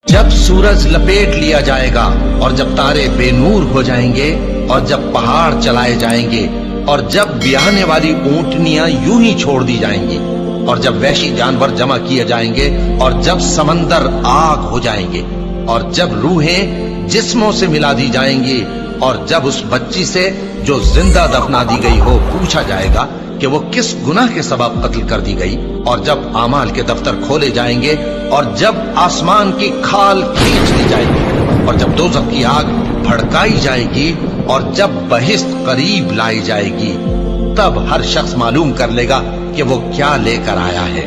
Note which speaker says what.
Speaker 1: जब सूरज लपेट लिया जाएगा और जब तारे बेनूर हो जाएंगे और जब पहाड़ चलाए जाएंगे और जब ब्याहने वाली ऊंटनियां यूं ही छोड़ दी जाएंगी और जब वैशी जानवर जमा किए जाएंगे और जब समंदर आग हो जाएंगे और जब रूहें जिस्मों से मिला दी जाएंगी और जब उस बच्ची से जो जिंदा दफना दी गई हो पूछा जाएगा कि वो किस गुनाह के सबब कत्ल कर दी गई और जब आमाल के दफ्तर खोले जाएंगे और जब आसमान की खाल खींच ली जाएगी और जब दोज़ख की आग भड़काई जाएगी और जब बहिश्त करीब लाई जाएगी, तब हर शख्स मालूम कर लेगा कि वो क्या लेकर आया है।